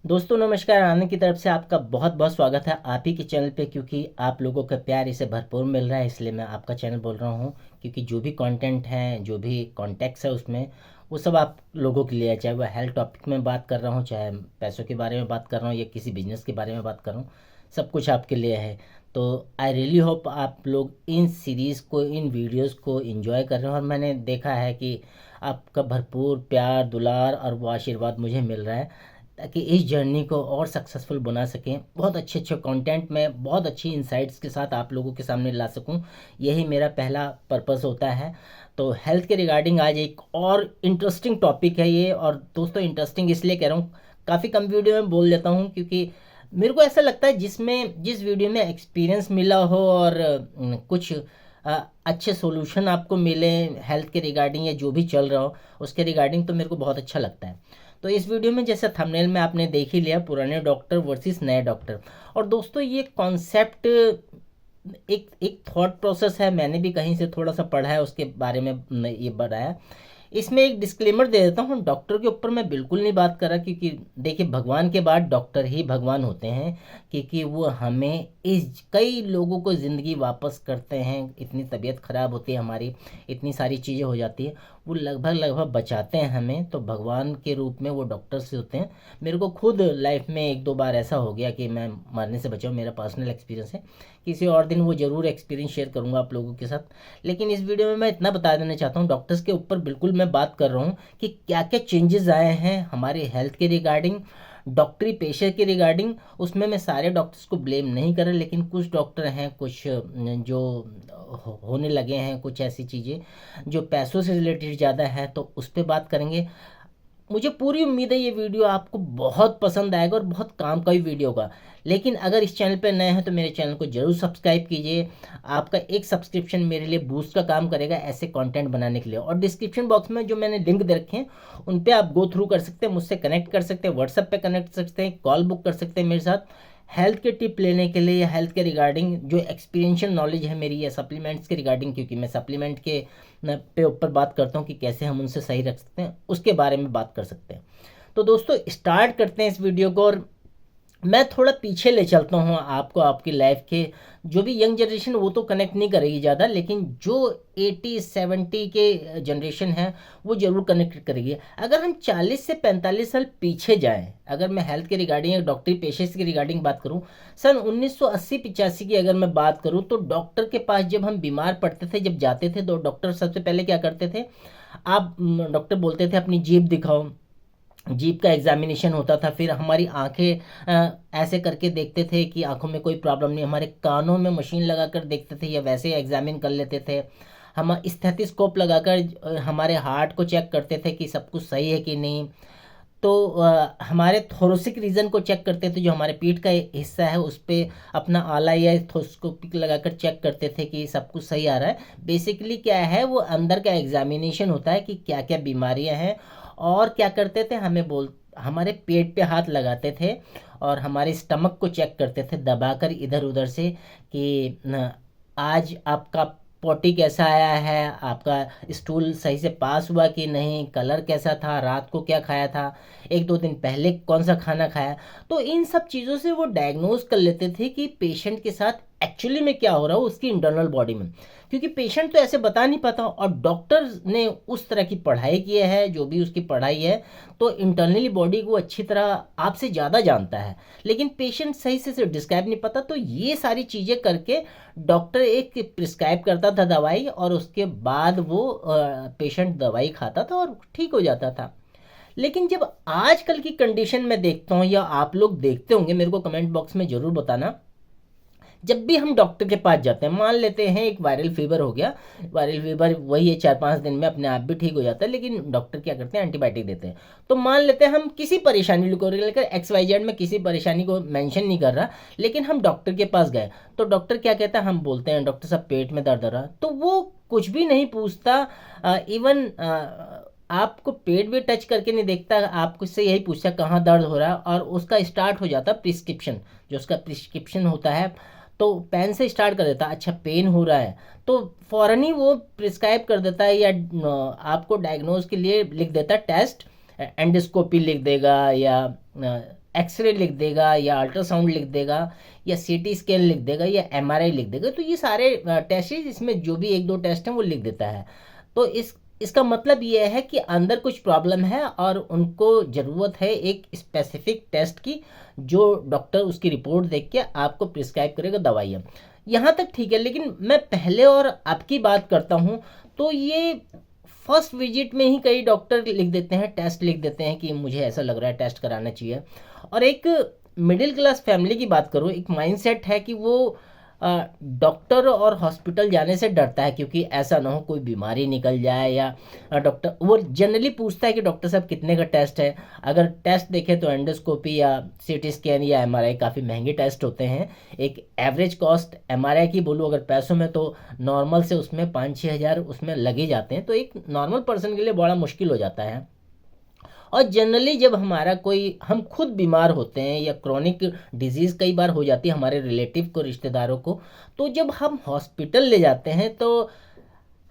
दोस्तों नमस्कार। आनंद की तरफ से आपका बहुत बहुत स्वागत है आप ही के चैनल पे। क्योंकि आप लोगों का प्यार इसे भरपूर मिल रहा है, इसलिए मैं आपका चैनल बोल रहा हूँ। क्योंकि जो भी कंटेंट है, जो भी कॉन्टेक्ट्स है उसमें, वो सब आप लोगों के लिए है। चाहे वो हेल्थ टॉपिक में बात कर रहा हूँ, चाहे पैसों के बारे में बात कर रहा हूँ, या किसी बिजनेस के बारे में बात कर रहा हूँ, सब कुछ आपके लिए है। तो आई रियली होप आप लोग इन सीरीज़ को, इन वीडियोज़ को इन्जॉय कर रहे हैं। और मैंने देखा है कि आपका भरपूर प्यार, दुलार और वो आशीर्वाद मुझे मिल रहा है, ताकि इस जर्नी को और सक्सेसफुल बना सकें। बहुत अच्छे अच्छे कंटेंट में बहुत अच्छी इंसाइट्स के साथ आप लोगों के सामने ला सकूं, यही मेरा पहला पर्पस होता है। तो हेल्थ के रिगार्डिंग आज एक और इंटरेस्टिंग टॉपिक है ये। और दोस्तों इंटरेस्टिंग इसलिए कह रहा हूँ, काफ़ी कम वीडियो में बोल देता हूँ, क्योंकि मेरे को ऐसा लगता है जिस वीडियो में एक्सपीरियंस मिला हो और कुछ अच्छे सॉल्यूशन आपको मिले हेल्थ के रिगार्डिंग, या जो भी चल रहा हो उसके रिगार्डिंग, तो मेरे को बहुत अच्छा लगता है। तो इस वीडियो में जैसे थंबनेल में आपने देख ही लिया, पुराने डॉक्टर वर्सेस नए डॉक्टर। और दोस्तों ये कॉन्सेप्ट एक एक थॉट प्रोसेस है, मैंने भी कहीं से थोड़ा सा पढ़ा है, उसके बारे में ये बताया। इसमें एक डिस्क्लेमर दे देता हूँ, डॉक्टर के ऊपर मैं बिल्कुल नहीं बात कर रहा, क्योंकि देखिए भगवान के बाद डॉक्टर ही भगवान होते हैं। क्योंकि वो हमें इस कई लोगों को ज़िंदगी वापस करते हैं। इतनी तबीयत ख़राब होती है हमारी, इतनी सारी चीज़ें हो जाती है, वो लगभग लगभग बचाते हैं हमें। तो भगवान के रूप में वो डॉक्टर से होते हैं। मेरे को खुद लाइफ में एक दो बार ऐसा हो गया कि मैं मरने से बचा हूँ, मेरा पर्सनल एक्सपीरियंस है। किसी और दिन वो ज़रूर एक्सपीरियंस शेयर करूँगा आप लोगों के साथ। लेकिन इस वीडियो में मैं इतना बता देना चाहता हूँ, डॉक्टर्स के ऊपर बिल्कुल मैं बात कर रहा हूँ कि क्या क्या चेंजेस आए हैं हमारे हेल्थ के रिगार्डिंग, डॉक्टरी पेशे के रिगार्डिंग। उसमें मैं सारे डॉक्टर्स को ब्लेम नहीं कर रहा, लेकिन कुछ डॉक्टर हैं, कुछ जो होने लगे हैं, कुछ ऐसी चीज़ें जो पैसों से रिलेटेड ज़्यादा है, तो उस पर बात करेंगे। मुझे पूरी उम्मीद है ये वीडियो आपको बहुत पसंद आएगा और बहुत काम का भी वीडियो होगा। लेकिन अगर इस चैनल पर नए हैं तो मेरे चैनल को जरूर सब्सक्राइब कीजिए। आपका एक सब्सक्रिप्शन मेरे लिए बूस्ट का काम करेगा ऐसे कंटेंट बनाने के लिए। और डिस्क्रिप्शन बॉक्स में जो मैंने लिंक दे रखे हैं उन पे आप गो थ्रू कर सकते हैं, मुझसे कनेक्ट कर सकते हैं, व्हाट्सएप पे कनेक्ट कर सकते हैं, कॉल बुक कर सकते हैं मेरे साथ हेल्थ के टिप लेने के लिए, या हेल्थ के रिगार्डिंग जो एक्सपीरियंशियल नॉलेज है मेरी, या सप्लीमेंट्स के रिगार्डिंग, क्योंकि मैं सप्लीमेंट के पे ऊपर बात करता हूँ कि कैसे हम उनसे सही रख सकते हैं, उसके बारे में बात कर सकते हैं। तो दोस्तों स्टार्ट करते हैं इस वीडियो को। और मैं थोड़ा पीछे ले चलता हूँ आपको, आपकी लाइफ के। जो भी यंग जनरेशन वो तो कनेक्ट नहीं करेगी ज़्यादा, लेकिन जो 80-70 के जनरेशन है वो ज़रूर कनेक्ट करेगी। अगर हम 40 से 45 साल पीछे जाएं, अगर मैं हेल्थ के रिगार्डिंग या डॉक्टरी पेशे के रिगार्डिंग बात करूं, सन 1980-85 की अगर मैं बात करूं, तो डॉक्टर के पास जब हम बीमार पड़ते थे, जब जाते थे, तो डॉक्टर सबसे पहले क्या करते थे, आप डॉक्टर बोलते थे अपनी जीभ दिखाओ, जीप का एग्जामिनेशन होता था। फिर हमारी आंखें ऐसे करके देखते थे कि आंखों में कोई प्रॉब्लम नहीं, हमारे कानों में मशीन लगाकर देखते थे, या वैसे एग्जामिन कर लेते थे। हम स्टेथोस्कोप लगाकर हमारे हार्ट को चेक करते थे कि सब कुछ सही है कि नहीं। तो हमारे थोरोसिक रीजन को चेक करते थे, जो हमारे पीठ का हिस्सा है उस पर अपना आला या थोरोस्कोपिक लगाकर चेक करते थे कि सब कुछ सही आ रहा है। बेसिकली क्या है, वो अंदर का एग्जामिनेशन होता है कि क्या क्या बीमारियां हैं। और क्या करते थे, हमारे पेट पे हाथ लगाते थे और हमारे स्टमक को चेक करते थे दबाकर इधर उधर से, कि आज आपका पोटी कैसा आया है, आपका स्टूल सही से पास हुआ कि नहीं, कलर कैसा था, रात को क्या खाया था, एक दो दिन पहले कौन सा खाना खाया। तो इन सब चीज़ों से वो डायग्नोज कर लेते थे कि पेशेंट के साथ एक्चुअली में क्या हो रहा हो उसकी इंटरनल बॉडी में। क्योंकि पेशेंट तो ऐसे बता नहीं पाता, और डॉक्टर ने उस तरह की पढ़ाई की है, जो भी उसकी पढ़ाई है, तो इंटरनली बॉडी को अच्छी तरह आपसे ज़्यादा जानता है। लेकिन पेशेंट सही से डिस्क्राइब नहीं पता। तो ये सारी चीज़ें करके डॉक्टर एक प्रिस्क्राइब करता था दवाई, और उसके बाद वो पेशेंट दवाई खाता था और ठीक हो जाता था। लेकिन जब आजकल की कंडीशन में देखता हूँ, या आप लोग देखते होंगे, मेरे को कमेंट बॉक्स में ज़रूर बताना, जब भी हम डॉक्टर के पास जाते हैं, मान लेते हैं एक वायरल फीवर हो गया, वायरल फीवर वही है 4-5 दिन में अपने आप भी ठीक हो जाता है, लेकिन डॉक्टर क्या करते हैं, एंटीबायोटिक देते हैं। तो मान लेते हैं हम किसी परेशानी को लेकर, XYZ में किसी परेशानी को मेंशन नहीं कर रहा, लेकिन हम डॉक्टर के पास गए, तो डॉक्टर क्या कहता है, हम बोलते हैं डॉक्टर साहब पेट में दर्द हो रहा, तो वो कुछ भी नहीं पूछता। इवन आपको पेट भी टच करके नहीं देखता, आपको से यही पूछता कहाँ दर्द हो रहा है, और उसका स्टार्ट हो जाता प्रिस्क्रिप्शन। जो उसका प्रिस्क्रिप्शन होता है, तो पेन से स्टार्ट कर देता, अच्छा पेन हो रहा है, तो फ़ौरन ही वो प्रिस्क्राइब कर देता है, या आपको डायग्नोज के लिए लिख देता टेस्ट, एंडोस्कोपी लिख देगा, या एक्सरे लिख देगा या अल्ट्रासाउंड लिख देगा या सीटी स्कैन लिख देगा या एमआरआई लिख देगा। तो ये सारे टेस्ट है, इसमें जो भी एक दो टेस्ट हैं वो लिख देता है। तो इसका मतलब ये है कि अंदर कुछ प्रॉब्लम है और उनको ज़रूरत है एक स्पेसिफिक टेस्ट की, जो डॉक्टर उसकी रिपोर्ट देख के आपको प्रिस्क्राइब करेगा दवाइयाँ। यहाँ तक ठीक है, लेकिन मैं पहले और अब की बात करता हूँ तो ये फर्स्ट विजिट में ही कई डॉक्टर लिख देते हैं, टेस्ट लिख देते हैं कि मुझे ऐसा लग रहा है, टेस्ट कराना चाहिए। और एक मिडिल क्लास फैमिली की बात करूँ, एक माइंडसेट है कि वो डॉक्टर और हॉस्पिटल जाने से डरता है, क्योंकि ऐसा ना हो कोई बीमारी निकल जाए, या डॉक्टर वो जनरली पूछता है कि डॉक्टर साहब कितने का टेस्ट है। अगर टेस्ट देखें तो एंडोस्कोपी या सीटी स्कैन या एमआरआई काफ़ी महंगे टेस्ट होते हैं। एक एवरेज कॉस्ट एमआरआई की बोलूँ अगर पैसों में, तो नॉर्मल से उसमें 5-6 हज़ार उसमें लगे जाते हैं। तो एक नॉर्मल पर्सन के लिए बड़ा मुश्किल हो जाता है। और जनरली जब हमारा कोई, हम खुद बीमार होते हैं या क्रॉनिक डिजीज़ कई बार हो जाती है हमारे रिलेटिव को, रिश्तेदारों को, तो जब हम हॉस्पिटल ले जाते हैं तो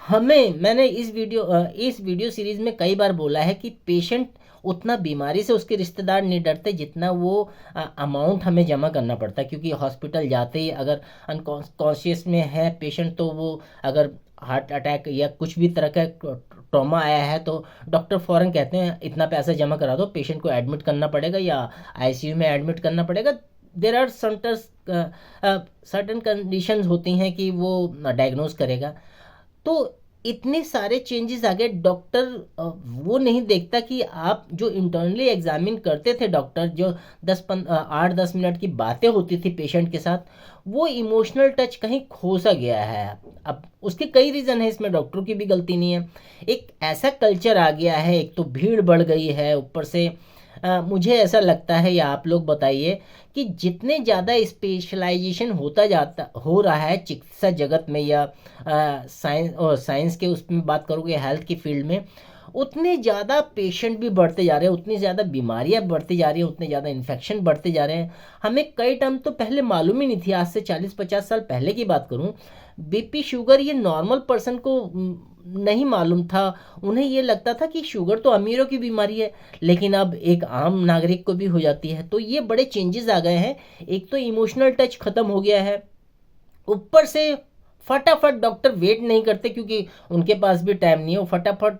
मैंने इस वीडियो सीरीज़ में कई बार बोला है कि पेशेंट उतना बीमारी से उसके रिश्तेदार नहीं डरते जितना वो अमाउंट हमें जमा करना पड़ता है। क्योंकि हॉस्पिटल जाते ही अगर अनकॉन्शियस में है पेशेंट, तो वो अगर हार्ट अटैक या कुछ भी तरह का ट्रॉमा आया है तो डॉक्टर फ़ौरन कहते हैं इतना पैसा जमा करा दो, पेशेंट को एडमिट करना पड़ेगा या आईसीयू में एडमिट करना पड़ेगा। देर आर सर्टन कंडीशंस होती हैं कि वो डायग्नोज करेगा। तो इतने सारे चेंजेस आ गए। डॉक्टर वो नहीं देखता कि आप जो इंटरनली एग्जामिन करते थे डॉक्टर, जो 8-10 मिनट की बातें होती थी पेशेंट के साथ, वो इमोशनल टच कहीं खो सा गया है। अब उसके कई रीज़न है, इसमें डॉक्टरों की भी गलती नहीं है। एक ऐसा कल्चर आ गया है, एक तो भीड़ बढ़ गई है, ऊपर से मुझे ऐसा लगता है, या आप लोग बताइए, कि जितने ज़्यादा स्पेशलाइजेशन हो रहा है चिकित्सा जगत में, या साइंस के उसमें बात करोगे, हेल्थ की फील्ड में, उतने ज़्यादा पेशेंट भी बढ़ते जा रहे हैं, उतनी ज़्यादा बीमारियां बढ़ती जा रही हैं, उतने ज़्यादा इन्फेक्शन बढ़ते जा रहे हैं। हमें कई टर्म तो पहले मालूम ही नहीं थी। आज से 40-50 साल पहले की बात करूं, बीपी शुगर ये नॉर्मल पर्सन को नहीं मालूम था। उन्हें ये लगता था कि शुगर तो अमीरों की बीमारी है, लेकिन अब एक आम नागरिक को भी हो जाती है। तो ये बड़े चेंजेस आ गए हैं। एक तो इमोशनल टच खत्म हो गया है, ऊपर से फटाफट डॉक्टर वेट नहीं करते, क्योंकि उनके पास भी टाइम नहीं है। वो फटाफट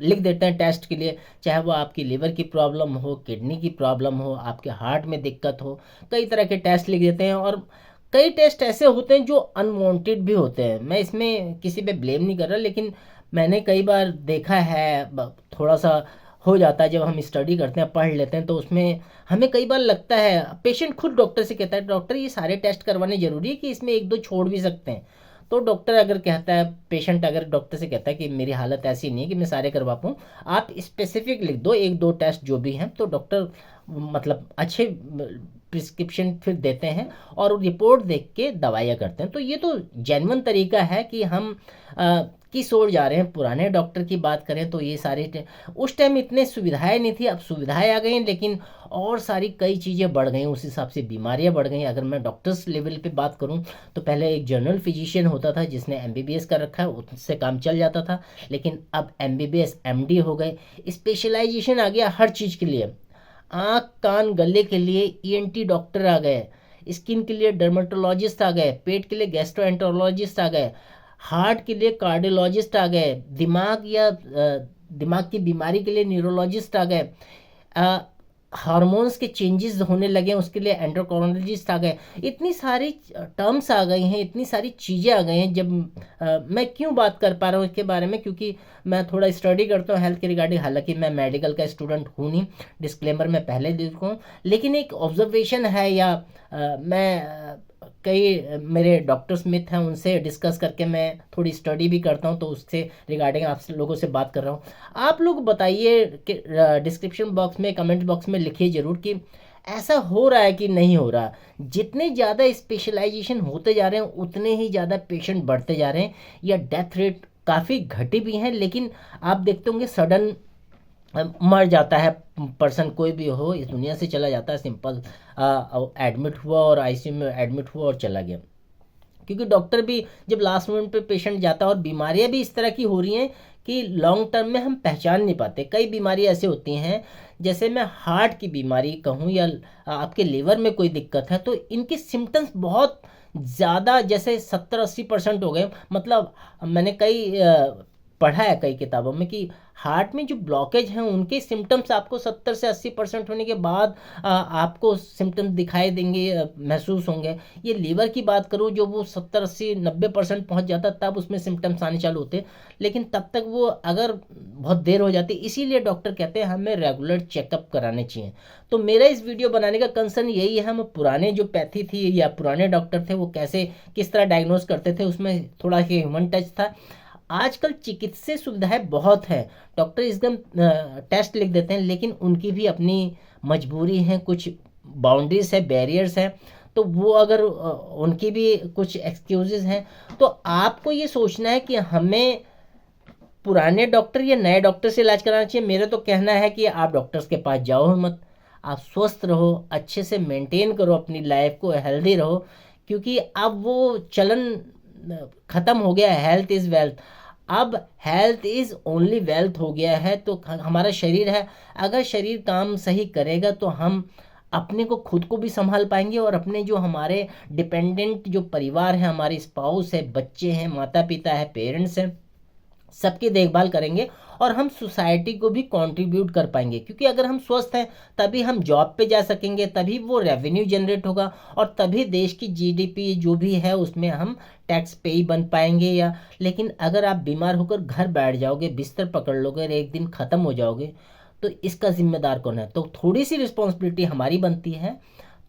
लिख देते हैं टेस्ट के लिए, चाहे वो आपकी लिवर की प्रॉब्लम हो, किडनी की प्रॉब्लम हो, आपके हार्ट में दिक्कत हो, कई तरह के टेस्ट लिख देते हैं। और कई टेस्ट ऐसे होते हैं जो अनवांटेड भी होते हैं। मैं इसमें किसी पे ब्लेम नहीं कर रहा, लेकिन मैंने कई बार देखा है, थोड़ा सा हो जाता है जब हम स्टडी करते हैं, पढ़ लेते हैं, तो उसमें हमें कई बार लगता है, पेशेंट खुद डॉक्टर से कहता है डॉक्टर ये सारे टेस्ट करवाने ज़रूरी है कि इसमें एक दो छोड़ भी सकते हैं। तो डॉक्टर अगर कहता है, पेशेंट अगर डॉक्टर से कहता है कि मेरी हालत ऐसी नहीं है कि मैं सारे करवा पाऊँ, आप स्पेसिफिक लिख दो एक दो टेस्ट जो भी हैं, तो डॉक्टर मतलब अच्छे प्रिस्क्रिप्शन फिर देते हैं और रिपोर्ट देख के दवाइयाँ करते हैं। तो ये तो जेन्युइन तरीका है कि हम किस ओर जा रहे हैं। पुराने डॉक्टर की बात करें तो ये सारे उस टाइम इतने सुविधाएं नहीं थी, अब सुविधाएं आ गई हैं, लेकिन और सारी कई चीज़ें बढ़ गई, उस हिसाब से बीमारियां बढ़ गई। अगर मैं डॉक्टर्स लेवल पे बात करूं तो पहले एक जनरल फिजिशियन होता था जिसने एमबीबीएस का रखा है, उससे काम चल जाता था, लेकिन अब एमबीबीएस एमडी हो गए। स्पेशलाइजेशन आ गया हर चीज़ के लिए। आँख कान गले के लिए ईएनटी डॉक्टर आ गए, स्किन के लिए डर्मेटोलॉजिस्ट आ गए, पेट के लिए गैस्ट्रोएंटरोलॉजिस्ट आ गए, हार्ट के लिए कार्डियोलॉजिस्ट आ गए, दिमाग की बीमारी के लिए न्यूरोलॉजिस्ट आ गए, हार्मोन्स के चेंजेस होने लगे उसके लिए एंडोक्राइनोलॉजिस्ट आ गए। इतनी सारी टर्म्स आ गई हैं, इतनी सारी चीज़ें आ गई हैं। जब मैं क्यों बात कर पा रहा हूँ इसके बारे में, क्योंकि मैं थोड़ा स्टडी करता हूँ हेल्थ के रिगार्डिंग। हालांकि मैं मेडिकल का स्टूडेंट हूँ नहीं, डिस्क्लेमर मैं पहले दे चुका हूँ, लेकिन एक ऑब्जर्वेशन है, या मैं कई मेरे डॉक्टर्स मित्र हैं उनसे डिस्कस करके मैं थोड़ी स्टडी भी करता हूं, तो उससे रिगार्डिंग आप लोगों से बात कर रहा हूं। आप लोग बताइए कि डिस्क्रिप्शन बॉक्स में, कमेंट बॉक्स में लिखिए ज़रूर कि ऐसा हो रहा है कि नहीं हो रहा। जितने ज़्यादा स्पेशलाइजेशन होते जा रहे हैं उतने ही ज़्यादा पेशेंट बढ़ते जा रहे हैं, या डेथ रेट काफ़ी घटी भी हैं। लेकिन आप देखते होंगे सडन मर जाता है पर्सन, कोई भी हो इस दुनिया से चला जाता है, सिंपल एडमिट हुआ और आईसीयू में एडमिट हुआ और चला गया। क्योंकि डॉक्टर भी जब लास्ट मोमेंट पे पेशेंट जाता है, और बीमारियां भी इस तरह की हो रही हैं कि लॉन्ग टर्म में हम पहचान नहीं पाते। कई बीमारी ऐसे होती हैं, जैसे मैं हार्ट की बीमारी कहूँ या आपके लिवर में कोई दिक्कत है, तो इनके सिम्टम्स बहुत ज़्यादा, जैसे 70-80% हो गए। मतलब मैंने पढ़ा है कई किताबों में कि हार्ट में जो ब्लॉकेज हैं उनके सिम्टम्स आपको 70 से 80% होने के बाद आपको सिम्टम्स दिखाई देंगे, महसूस होंगे। ये लीवर की बात करूँ, जो वो 70-80-90% पहुंच जाता तब उसमें सिम्टम्स आने चालू होते, लेकिन तब तक वो अगर बहुत देर हो जाती, इसीलिए डॉक्टर कहते हैं हमें रेगुलर चेकअप कराने चाहिए। तो मेरा इस वीडियो बनाने का कंसर्न यही है, हम पुराने जो पैथी थी या पुराने डॉक्टर थे वो कैसे किस तरह डायग्नोज करते थे, उसमें थोड़ा ह्यूमन टच था। आजकल चिकित्सीय सुविधाएं बहुत है, डॉक्टर एकदम टेस्ट लिख देते हैं, लेकिन उनकी भी अपनी मजबूरी है, कुछ बाउंड्रीज है, बैरियर्स हैं। तो वो अगर उनकी भी कुछ एक्सक्यूजेज हैं, तो आपको ये सोचना है कि हमें पुराने डॉक्टर या नए डॉक्टर से इलाज कराना चाहिए। मेरा तो कहना है कि आप डॉक्टर्स के पास जाओ मत, आप स्वस्थ रहो, अच्छे से मेंटेन करो अपनी लाइफ को, हेल्दी रहो, क्योंकि अब वो चलन ख़त्म हो गया है, हेल्थ इज़ वेल्थ। अब हेल्थ इज़ ओनली वेल्थ हो गया है। तो हमारा शरीर है, अगर शरीर काम सही करेगा तो हम अपने को खुद को भी संभाल पाएंगे, और अपने जो हमारे डिपेंडेंट जो परिवार है, हमारे स्पाउस है, बच्चे हैं, माता पिता है, पेरेंट्स हैं, सबकी देखभाल करेंगे, और हम सोसाइटी को भी कंट्रीब्यूट कर पाएंगे। क्योंकि अगर हम स्वस्थ हैं तभी हम जॉब पे जा सकेंगे, तभी वो रेवेन्यू जनरेट होगा, और तभी देश की जीडीपी जो भी है उसमें हम टैक्स पेई बन पाएंगे। या लेकिन अगर आप बीमार होकर घर बैठ जाओगे, बिस्तर पकड़ लोगे और एक दिन ख़त्म हो जाओगे, तो इसका जिम्मेदार कौन है? तो थोड़ी सी रिस्पॉन्सिबिलिटी हमारी बनती है।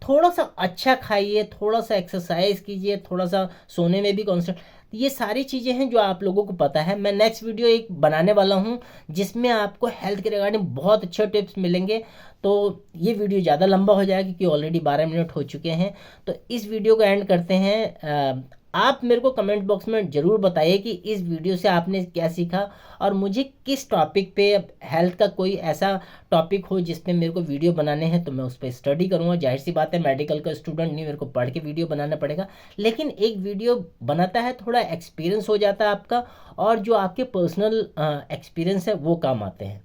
थोड़ा सा अच्छा खाइए, थोड़ा सा एक्सरसाइज कीजिए, थोड़ा सा सोने में भी कॉन्सेंट्रेट, ये सारी चीज़ें हैं जो आप लोगों को पता है। मैं नेक्स्ट वीडियो एक बनाने वाला हूँ जिसमें आपको हेल्थ के रिगार्डिंग बहुत अच्छे टिप्स मिलेंगे। तो ये वीडियो ज़्यादा लंबा हो जाएगा क्योंकि ऑलरेडी 12 मिनट हो चुके हैं। तो इस वीडियो को एंड करते हैं। आप मेरे को कमेंट बॉक्स में ज़रूर बताइए कि इस वीडियो से आपने क्या सीखा, और मुझे किस टॉपिक पे, हेल्थ का कोई ऐसा टॉपिक हो जिस पे मेरे को वीडियो बनाने हैं तो मैं उस पर स्टडी करूँगा। जाहिर सी बात है, मेडिकल का स्टूडेंट नहीं, मेरे को पढ़ के वीडियो बनाना पड़ेगा, लेकिन एक वीडियो बनाता है थोड़ा एक्सपीरियंस हो जाता है आपका, और जो आपके पर्सनल एक्सपीरियंस है वो काम आते हैं।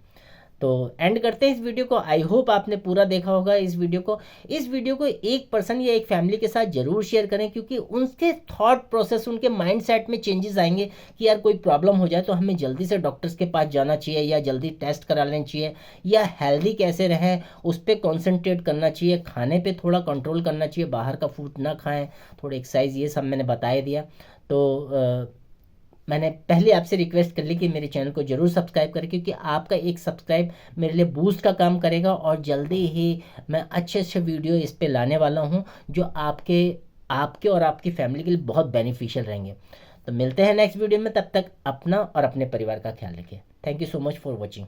तो एंड करते हैं इस वीडियो को। आई होप आपने पूरा देखा होगा इस वीडियो को एक पर्सन या एक फैमिली के साथ जरूर शेयर करें, क्योंकि उनके थॉट प्रोसेस, उनके माइंडसेट में चेंजेस आएंगे कि यार कोई प्रॉब्लम हो जाए तो हमें जल्दी से डॉक्टर्स के पास जाना चाहिए, या जल्दी टेस्ट करा लेना चाहिए, या हेल्दी कैसे रहें उस पर कॉन्सेंट्रेट करना चाहिए, खाने पर थोड़ा कंट्रोल करना चाहिए, बाहर का फूड ना खाएँ, थोड़ा एक्सरसाइज, ये सब मैंने बता दिया। तो मैंने पहले आपसे रिक्वेस्ट कर ली कि मेरे चैनल को जरूर सब्सक्राइब करें, क्योंकि आपका एक सब्सक्राइब मेरे लिए बूस्ट का काम करेगा, और जल्दी ही मैं अच्छे अच्छे वीडियो इस पे लाने वाला हूं जो आपके आपके और आपकी फैमिली के लिए बहुत बेनिफिशियल रहेंगे। तो मिलते हैं नेक्स्ट वीडियो में, तब तक अपना और अपने परिवार का ख्याल रखिए। Thank you so much for watching.